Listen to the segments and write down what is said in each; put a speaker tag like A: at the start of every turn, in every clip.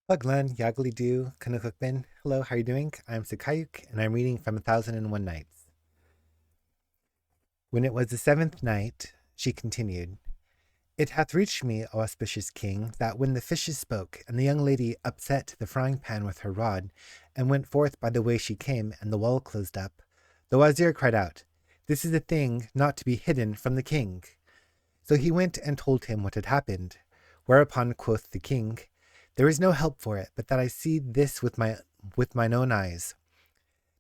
A: Paglan, Yaglidu, Kanukukbin. Hello, how are you doing? I'm Siqaiyuk, and I'm reading from 1001 Nights. When it was the seventh night, she continued, It hath reached me, O auspicious king, that when the fishes spoke, and the young lady upset the frying pan with her rod, and went forth by the way she came, and the wall closed up, the wazir cried out, This is a thing not to be hidden from the king. So he went and told him what had happened. Whereupon quoth the king, There is no help for it, but that I see this with mine own eyes.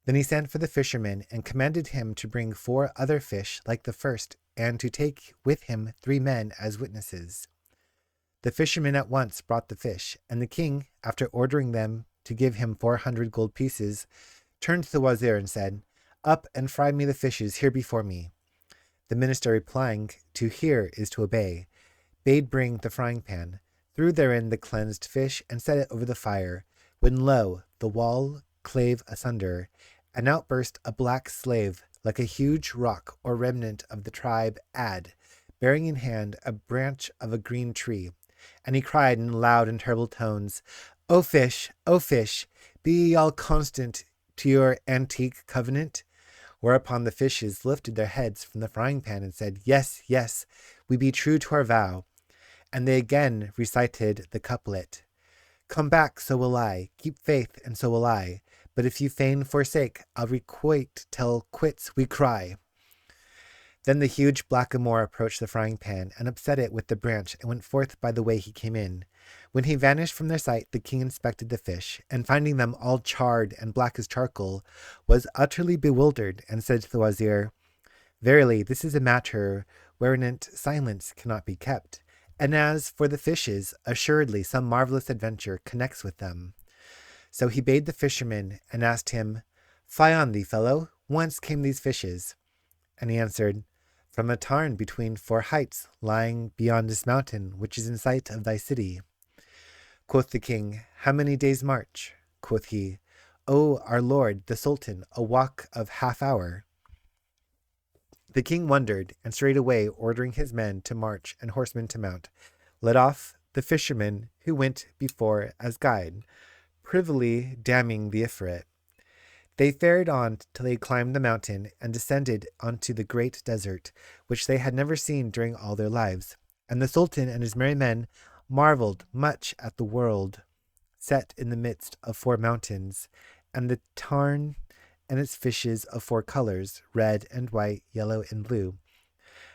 A: Then he sent for the fisherman, and commanded him to bring 4 other fish like the first, and to take with him 3 men as witnesses. The fisherman at once brought the fish, and the king, after ordering them to give him 400 gold pieces, turned to the wazir and said, Up and fry me the fishes here before me. The minister replying, To hear is to obey, bade bring the frying pan, threw therein the cleansed fish, and set it over the fire, when lo, the wall clave asunder, and out burst a black slave, like a huge rock or remnant of the tribe Ad, bearing in hand a branch of a green tree. And he cried in loud and terrible tones, O fish, be ye all constant to your antique covenant? Whereupon the fishes lifted their heads from the frying pan and said, Yes, yes, we be true to our vow. And they again recited the couplet, Come back, so will I, keep faith, and so will I. But if you fain forsake, I'll requite till quits we cry. Then the huge blackamoor approached the frying pan, and upset it with the branch, and went forth by the way he came in. When he vanished from their sight, the king inspected the fish, and finding them all charred and black as charcoal, was utterly bewildered, and said to the wazir, Verily, this is a matter wherein silence cannot be kept. And as for the fishes, assuredly some marvelous adventure connects with them. So he bade the fisherman, and asked him, Fie on thee, fellow, whence came these fishes? And he answered, From a tarn between 4 heights, lying beyond this mountain, which is in sight of thy city. Quoth the king, How many days' march? Quoth he, O our lord, the sultan, a walk of half hour. The king wondered, and straightway ordering his men to march and horsemen to mount, led off the fisherman who went before as guide, privily damning the Ifrit. They fared on till they climbed the mountain and descended onto the great desert, which they had never seen during all their lives. And the sultan and his merry men marveled much at the world set in the midst of 4 mountains, and the tarn and its fishes of 4 colors, red and white, yellow and blue.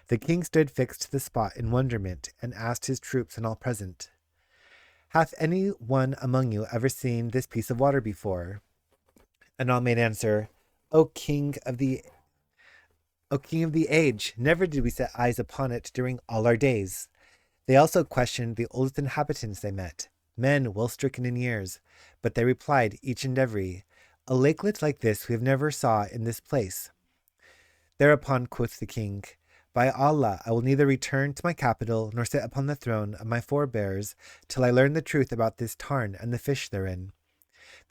A: The king stood fixed to the spot in wonderment, and asked his troops and all present, Hath any one among you ever seen this piece of water before? And all made answer, O king of the age, never did we set eyes upon it during all our days. They also questioned the oldest inhabitants they met, men well stricken in years, but they replied, each and every, A lakelet like this we have never saw in this place. Thereupon quoth the king, By Allah, I will neither return to my capital nor sit upon the throne of my forebears till I learn the truth about this tarn and the fish therein.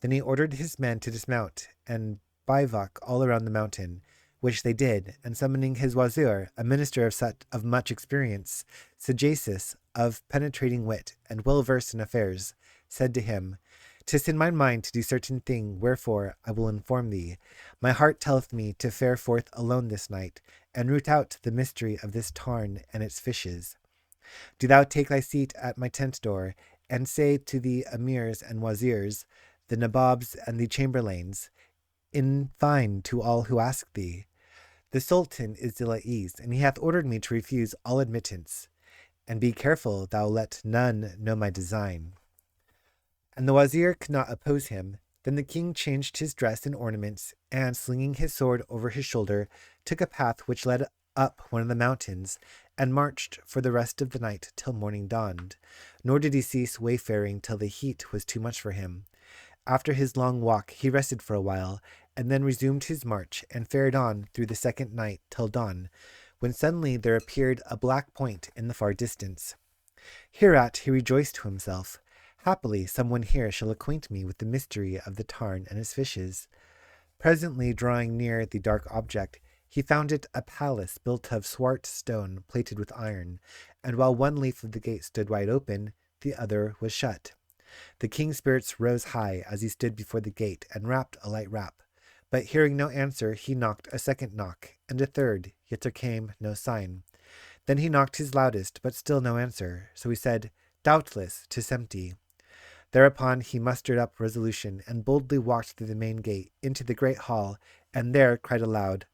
A: Then he ordered his men to dismount and bivouac all around the mountain, which they did, and summoning his wazir, a minister of much experience, sagacious, of penetrating wit, and well versed in affairs, said to him, "'Tis in my mind to do certain thing, wherefore I will inform thee. My heart telleth me to fare forth alone this night, and root out the mystery of this tarn and its fishes. Do thou take thy seat at my tent door, and say to the emirs and wazirs, the nabobs and the chamberlains, in fine to all who ask thee, the Sultan is ill at ease, and he hath ordered me to refuse all admittance. And be careful thou let none know my design." And the wazir could not oppose him. Then the king changed his dress and ornaments, and slinging his sword over his shoulder, took a path which led up one of the mountains, and marched for the rest of the night till morning dawned. Nor did he cease wayfaring till the heat was too much for him. After his long walk he rested for a while, and then resumed his march, and fared on through the second night till dawn, when suddenly there appeared a black point in the far distance. Hereat he rejoiced to himself, "Happily someone here shall acquaint me with the mystery of the tarn and its fishes." Presently drawing near the dark object, he found it a palace built of swart stone plated with iron, and while one leaf of the gate stood wide open, the other was shut. The king's spirits rose high as he stood before the gate and rapped a light rap. But hearing no answer, he knocked a second knock, and a third, yet there came no sign. Then he knocked his loudest, but still no answer, so he said, "Doubtless 'tis empty." Thereupon he mustered up resolution, and boldly walked through the main gate into the great hall, and there cried aloud,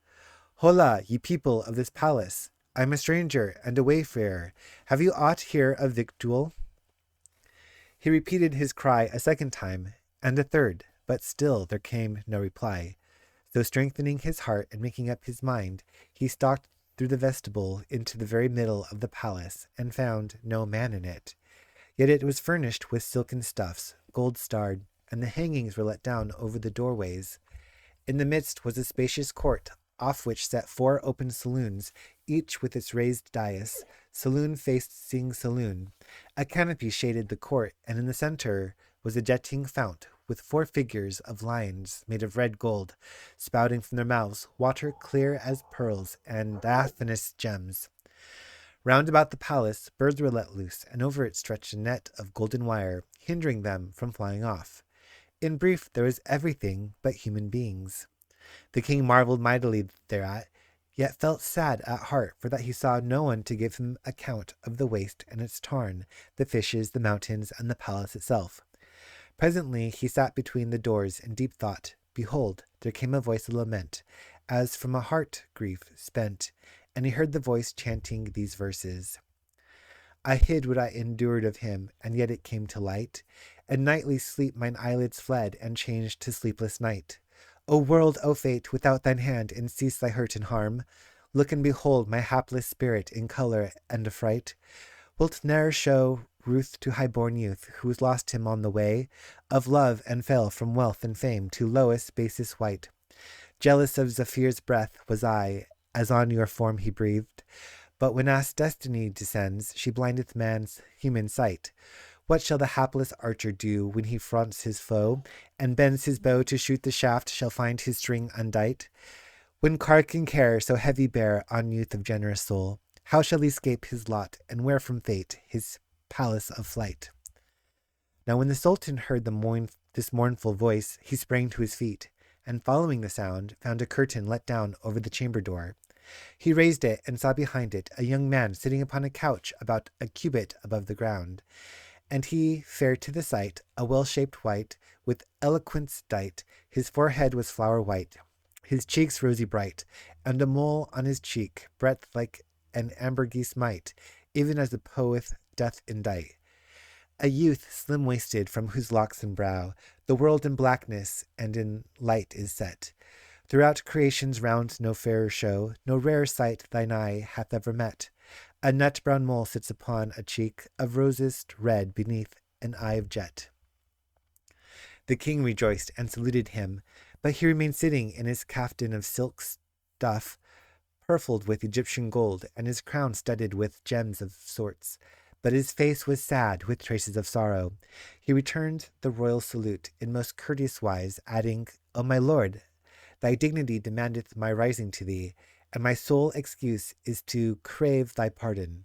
A: "Hola, ye people of this palace! I am a stranger and a wayfarer. Have you aught here of victual?" He repeated his cry a second time, and a third, but still there came no reply. So strengthening his heart and making up his mind, he stalked through the vestibule into the very middle of the palace, and found no man in it. Yet it was furnished with silken stuffs, gold-starred, and the hangings were let down over the doorways. In the midst was a spacious court, off which sat 4 open saloons, each with its raised dais, saloon facing saloon. A canopy shaded the court, and in the center was a jetting fount with 4 figures of lions made of red gold, spouting from their mouths water clear as pearls and diaphanous gems. Round about the palace birds were let loose, and over it stretched a net of golden wire, hindering them from flying off. In brief, there was everything but human beings. The king marveled mightily thereat, yet felt sad at heart, for that he saw no one to give him account of the waste and its tarn, the fishes, the mountains, and the palace itself. Presently he sat between the doors in deep thought. Behold, there came a voice of lament, as from a heart-grief spent, and he heard the voice chanting these verses. I hid what I endured of him, and yet it came to light, and nightly sleep mine eyelids fled, and changed to sleepless night. O world, O fate, without thine hand, and cease thy hurt and harm. Look and behold my hapless spirit in colour and affright. Wilt ne'er show ruth to high-born youth, who lost him on the way of love, and fell from wealth and fame to lowest basest wight. Jealous of Zephyr's breath was I, as on your form he breathed. But when as destiny descends, she blindeth man's human sight. What shall the hapless archer do when he fronts his foe, and bends his bow to shoot the shaft, shall find his string undight? When cark and care so heavy bear on youth of generous soul, how shall he escape his lot, and wear from fate his palace of flight? Now when the Sultan heard this mournful voice, he sprang to his feet, and following the sound, found a curtain let down over the chamber door. He raised it, and saw behind it a young man sitting upon a couch about a cubit above the ground. And he, fair to the sight, a well-shaped wight, with eloquence dight, his forehead was flower white, his cheeks rosy bright, and a mole on his cheek, breadth like an ambergris might, even as the poet doth indite. A youth slim-waisted, from whose locks and brow the world in blackness and in light is set. Throughout creation's round no fairer show, no rarer sight thine eye hath ever met. A nut-brown mole sits upon a cheek of rosest red beneath an eye of jet. The king rejoiced and saluted him, but he remained sitting in his caftan of silk stuff, purfled with Egyptian gold, and his crown studded with gems of sorts. But his face was sad with traces of sorrow. He returned the royal salute in most courteous wise, adding, O my lord, thy dignity demandeth my rising to thee, and my sole excuse is to crave thy pardon.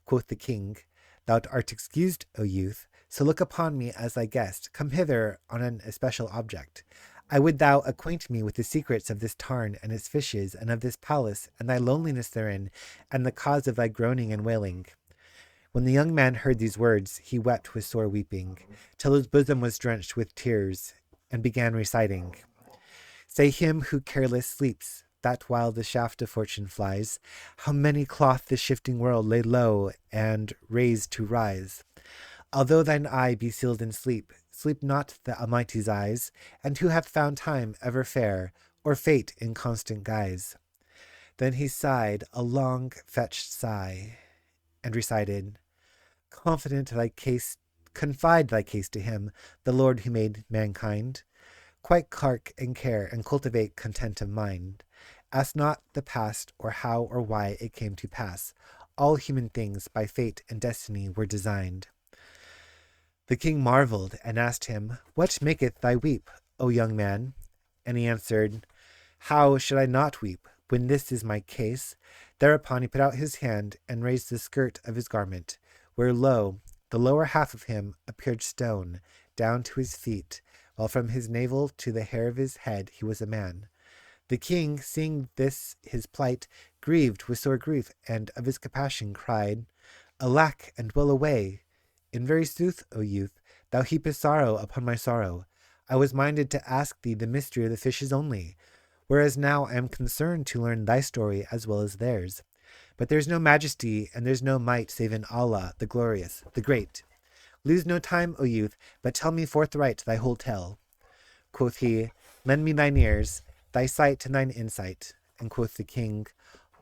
A: Quoth the king, Thou art excused, O youth, so look upon me as thy guest. Come hither on an especial object. I would thou acquaint me with the secrets of this tarn and its fishes, and of this palace, and thy loneliness therein, and the cause of thy groaning and wailing. When the young man heard these words, he wept with sore weeping, till his bosom was drenched with tears, and began reciting. Say him who careless sleeps, that while the shaft of fortune flies, how many cloth the shifting world lay low and raised to rise. Although thine eye be sealed in sleep, sleep not the Almighty's eyes, and who hath found time ever fair, or fate in constant guise? Then he sighed a long fetched sigh, and recited, Confide thy case to him, the Lord who made mankind. Quite cark and care, and cultivate content of mind. Ask not the past, or how or why it came to pass. All human things by fate and destiny were designed. The king marveled, and asked him, What maketh thy weep, O young man? And he answered, How should I not weep, when this is my case? Thereupon he put out his hand, and raised the skirt of his garment, where lo, The lower half of him appeared stone, down to his feet, while from his navel to the hair of his head he was a man. The king, seeing this his plight, grieved with sore grief, and of his compassion cried, Alack, and well away! In very sooth, O youth, thou heapest sorrow upon my sorrow. I was minded to ask thee the mystery of the fishes only, whereas now I am concerned to learn thy story as well as theirs. But there's no majesty and there's no might save in Allah, the glorious, the great. Lose no time, O youth, but tell me forthright thy whole tale. Quoth he, Lend me thine ears, thy sight and thine insight. And quoth the king,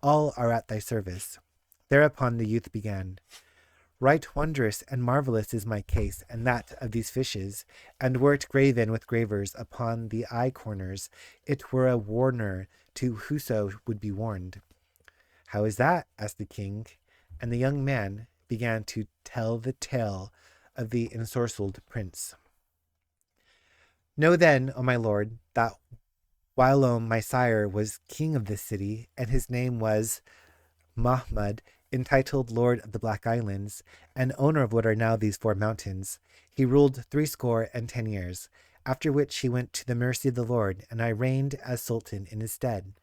A: All are at thy service. Thereupon the youth began, Right wondrous and marvellous is my case, and that of these fishes, and were it graven with gravers upon the eye corners, it were a warner to whoso would be warned. How is that? Asked the king, and the young man began to tell the tale of the ensorcelled prince. Know then, O my lord, that whilome my sire was king of this city, and his name was Mahmud, entitled Lord of the Black Islands, and owner of what are now these 4 mountains, he ruled 60 years, after which he went to the mercy of the Lord, and I reigned as sultan in his stead.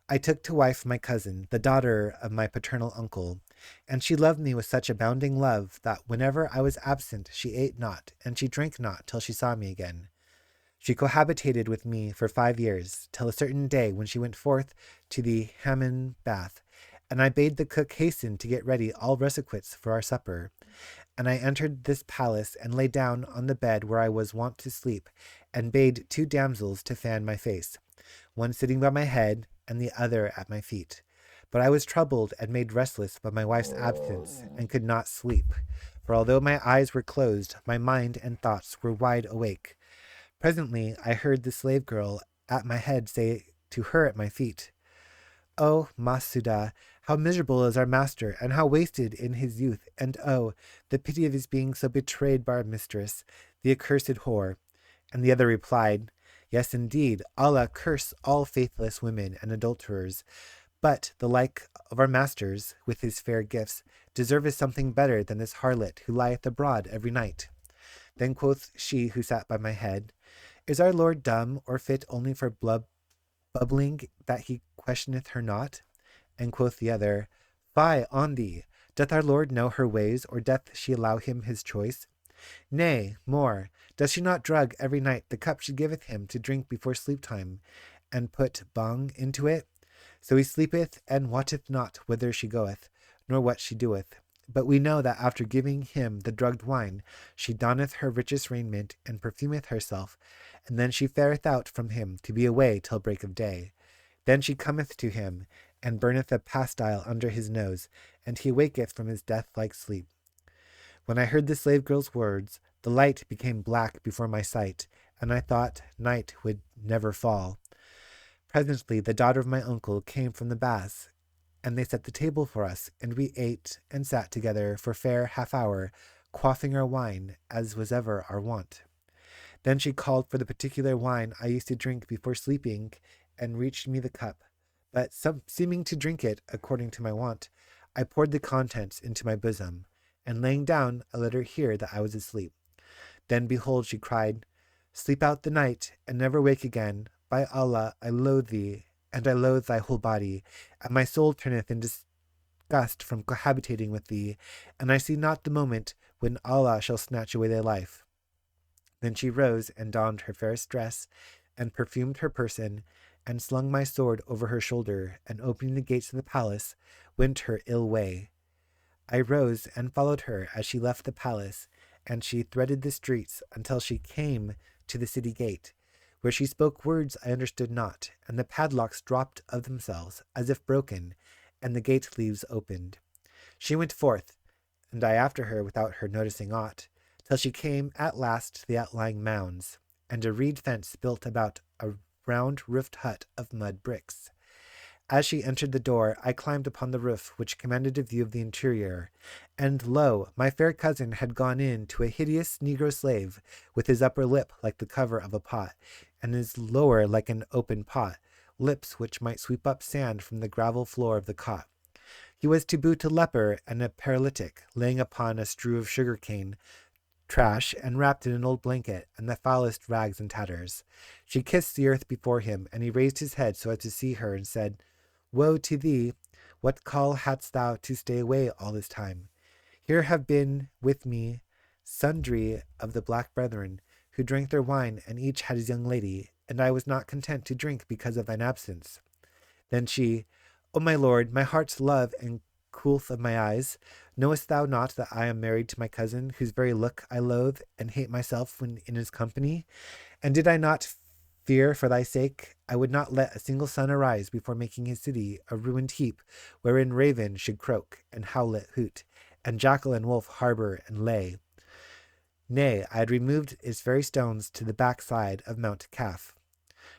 A: I took to wife my cousin, the daughter of my paternal uncle, and she loved me with such abounding love that whenever I was absent she ate not, and she drank not till she saw me again. She cohabitated with me for 5 years, till a certain day when she went forth to the Hammam bath, and I bade the cook hasten to get ready all requisites for our supper. And I entered this palace, and lay down on the bed where I was wont to sleep, and bade 2 damsels to fan my face, one sitting by my head, and the other at my feet. But I was troubled and made restless by my wife's absence, and could not sleep. For although my eyes were closed, my mind and thoughts were wide awake. Presently I heard the slave girl at my head say to her at my feet, O Masuda, how miserable is our master, and how wasted in his youth, and oh, the pity of his being so betrayed by our mistress, the accursed whore. And the other replied, Yes, indeed, Allah curse all faithless women and adulterers. But the like of our masters, with his fair gifts, deserveth something better than this harlot who lieth abroad every night. Then quoth she who sat by my head, Is our Lord dumb, or fit only for bubbling, that he questioneth her not? And quoth the other, Fie on thee! Doth our Lord know her ways, or doth she allow him his choice? Nay, more, does she not drug every night the cup she giveth him to drink before sleep time, and put bhang into it? So he sleepeth, and wotteth not whither she goeth, nor what she doeth. But we know that after giving him the drugged wine, she donneth her richest raiment, and perfumeth herself, and then she fareth out from him to be away till break of day. Then she cometh to him, and burneth a pastile under his nose, and he waketh from his death-like sleep. When I heard the slave girl's words, the light became black before my sight, and I thought night would never fall. Presently the daughter of my uncle came from the baths, and they set the table for us, and we ate and sat together for fair half-hour, quaffing our wine, as was ever our wont. Then she called for the particular wine I used to drink before sleeping, and reached me the cup. But seeming to drink it according to my wont, I poured the contents into my bosom, and laying down, I let her hear that I was asleep. Then behold, she cried, Sleep out the night, and never wake again. By Allah, I loathe thee, and I loathe thy whole body, and my soul turneth in disgust from cohabitating with thee, and I see not the moment when Allah shall snatch away thy life. Then she rose and donned her fairest dress, and perfumed her person, and slung my sword over her shoulder, and opening the gates of the palace, went her ill way. I rose and followed her as she left the palace, and she threaded the streets until she came to the city gate, where she spoke words I understood not, and the padlocks dropped of themselves, as if broken, and the gate leaves opened. She went forth, and I after her without her noticing aught, till she came at last to the outlying mounds, and a reed fence built about a round roofed hut of mud bricks. As she entered the door, I climbed upon the roof, which commanded a view of the interior, and lo, my fair cousin had gone in to a hideous negro slave, with his upper lip like the cover of a pot, and his lower like an open pot, lips which might sweep up sand from the gravel floor of the cot. He was to boot a leper and a paralytic, laying upon a strew of sugar-cane trash and wrapped in an old blanket and the foulest rags and tatters. She kissed the earth before him, and he raised his head so as to see her and said, Woe to thee! What call hadst thou to stay away all this time? Here have been with me sundry of the black brethren, who drank their wine, and each had his young lady, and I was not content to drink because of thine absence. Then she, O my lord, my heart's love and coolth of my eyes, knowest thou not that I am married to my cousin, whose very look I loathe, and hate myself when in his company? And did I not fear for thy sake, I would not let a single sun arise before making his city a ruined heap, wherein raven should croak, and howlet hoot, and jackal and wolf harbour and lay. Nay, I had removed its very stones to the backside of Mount Calf.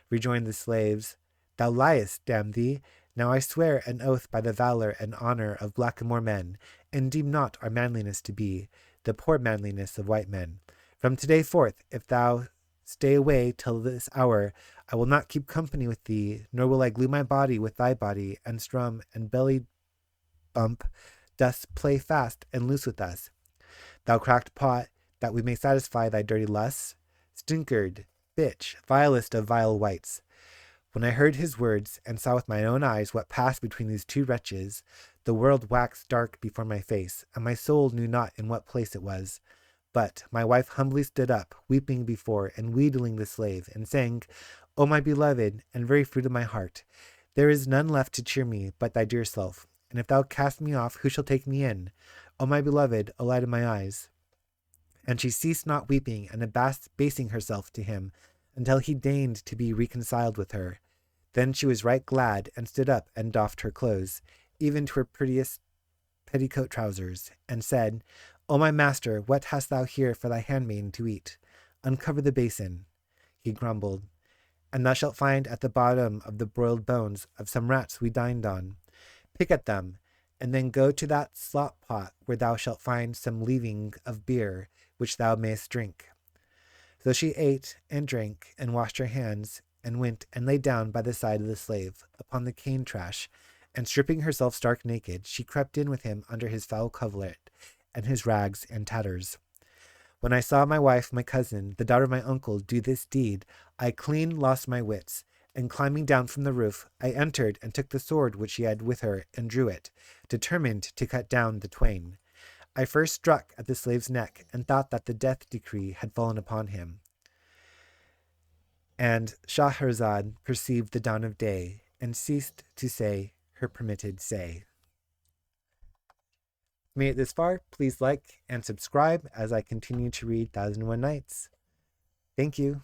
A: Rejoined the slaves, Thou liest, damn thee! Now I swear an oath by the valour and honour of blackamoor men, and deem not our manliness to be the poor manliness of white men. From today forth, if thou stay away till this hour, I will not keep company with thee, nor will I glue my body with thy body, and strum and belly bump dost play fast and loose with us. Thou cracked pot, that we may satisfy thy dirty lusts, stinkard, bitch, vilest of vile whites. When I heard his words, and saw with my own eyes what passed between these two wretches, the world waxed dark before my face, and my soul knew not in what place it was. But my wife humbly stood up, weeping before and wheedling the slave, and saying, O my beloved, and very fruit of my heart, there is none left to cheer me but thy dear self, and if thou cast me off, who shall take me in? O my beloved, O light of my eyes. And she ceased not weeping and abasing herself to him, until he deigned to be reconciled with her. Then she was right glad, and stood up and doffed her clothes, even to her prettiest petticoat trousers, and said, O my master, what hast thou here for thy handmaiden to eat? Uncover the basin. He grumbled, and thou shalt find at the bottom of the broiled bones of some rats we dined on. Pick at them, and then go to that slop pot where thou shalt find some leaving of beer, which thou mayest drink. So she ate and drank and washed her hands, and went and lay down by the side of the slave upon the cane trash, and stripping herself stark naked, she crept in with him under his foul coverlet and his rags and tatters. When I saw my wife, my cousin, the daughter of my uncle, do this deed, I clean lost my wits, and climbing down from the roof, I entered and took the sword which she had with her, and drew it, determined to cut down the twain. I first struck at the slave's neck, and thought that the death decree had fallen upon him. And Shahrazad perceived the dawn of day, and ceased to say her permitted say. If you made it this far, please like and subscribe as I continue to read 1001 Nights. Thank you.